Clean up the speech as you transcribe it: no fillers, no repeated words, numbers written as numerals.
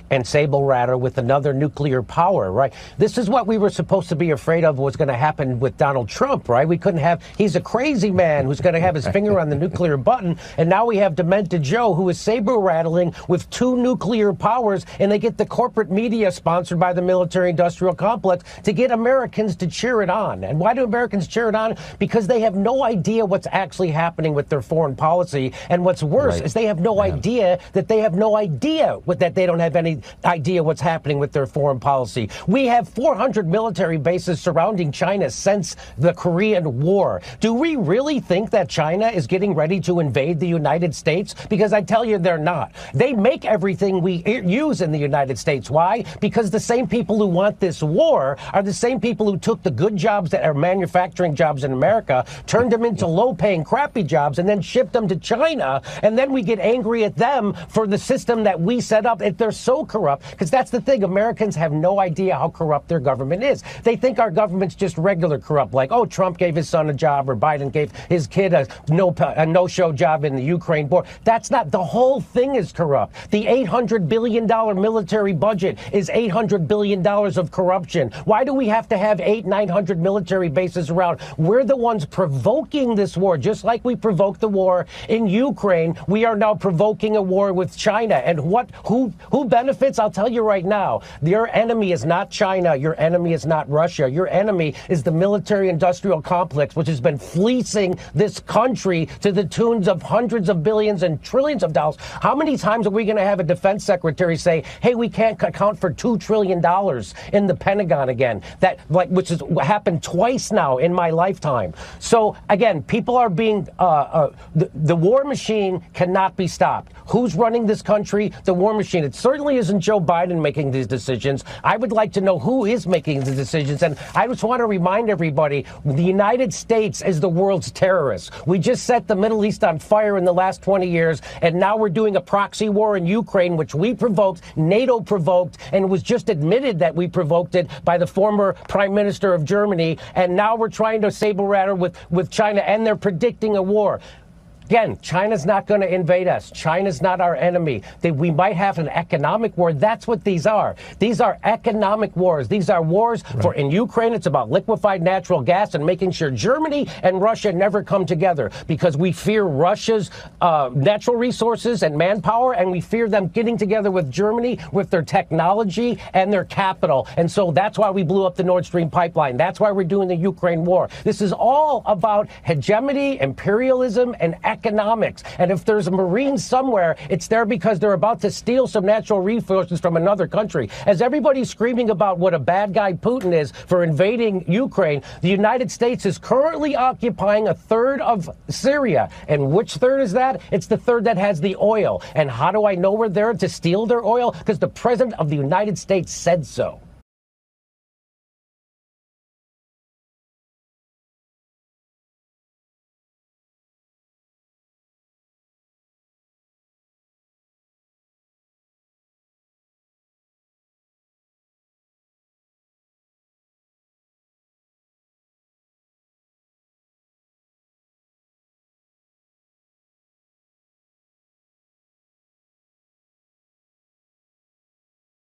and saber-ratter with another nuclear power, right? This is what we were supposed to be afraid of was going to happen with Donald Trump, right? We couldn't have, he's a crazy man who's going to have his finger on the nuclear button, and now we have Demented Joe, who is saber-rattling with 2 nuclear powers, and they get the corporate media sponsored by the military-industrial complex to get Americans to cheer it on. And why do Americans cheer it on? Because they have no idea what's actually happening with their foreign policy, and what's worse is they have no idea that they have no idea that they don't have any idea what's happening with their foreign policy. We have 400 military bases surrounding China since the Korean War. Do we really think that China is getting ready to invade the United States? Because I tell you, they're not. They make everything we use in the United States. Why? Because the same people who want this war are the same people who took the good jobs that are manufacturing jobs in America, turned them into low-paying, crappy jobs, and then shipped them to China. And then we get angry at them for the system that we set up. If they're so corrupt, because that's the thing, Americans have no idea how corrupt their government is. They think our government's just regular corrupt, like, oh, Trump gave his son a job, or Biden gave his kid a no-show job in the Ukraine war. That's not, the whole thing is corrupt. The $800 billion military budget is $800 billion of corruption. Why do we have to have 900 military bases around? We're the ones provoking this war, just like we provoked the war in Ukraine. We are now provoking a war with China. And who benefits? I'll tell you right now, your enemy is not China. Your enemy is not Russia. Your enemy is the military-industrial complex, which has been fleecing this country to the tunes of hundreds of billions and trillions of dollars. How many times are we going to have a defense secretary say, hey, we can't account for $2 trillion in the Pentagon again? Which has happened twice now in my lifetime. So again, people are being, the war machine cannot be stopped. Who's running this country? The war machine. It certainly isn't Joe Biden making these decisions. I would like to know who is making the decisions. And I just want to remind everybody, the United States is the world's terrorist. We just set the Middle East on fire in the last 20 years, and now we're doing a proxy war in Ukraine, which we provoked, NATO provoked, and it was just admitted that we provoked it by the former Prime Minister of Germany. And now we're trying to saber-ratter with China, and they're predicting a war. Again, China's not going to invade us. China's not our enemy. We might have an economic war. That's what these are. These are economic wars. These are wars in Ukraine. It's about liquefied natural gas and making sure Germany and Russia never come together, because we fear Russia's natural resources and manpower, and we fear them getting together with Germany with their technology and their capital. And so that's why we blew up the Nord Stream pipeline. That's why we're doing the Ukraine war. This is all about hegemony, imperialism, and economics. And if there's a Marine somewhere, it's there because they're about to steal some natural resources from another country. As everybody's screaming about what a bad guy Putin is for invading Ukraine, the United States is currently occupying a third of Syria. And which third is that? It's the third that has the oil. And how do I know we're there to steal their oil? Because the President of the United States said so.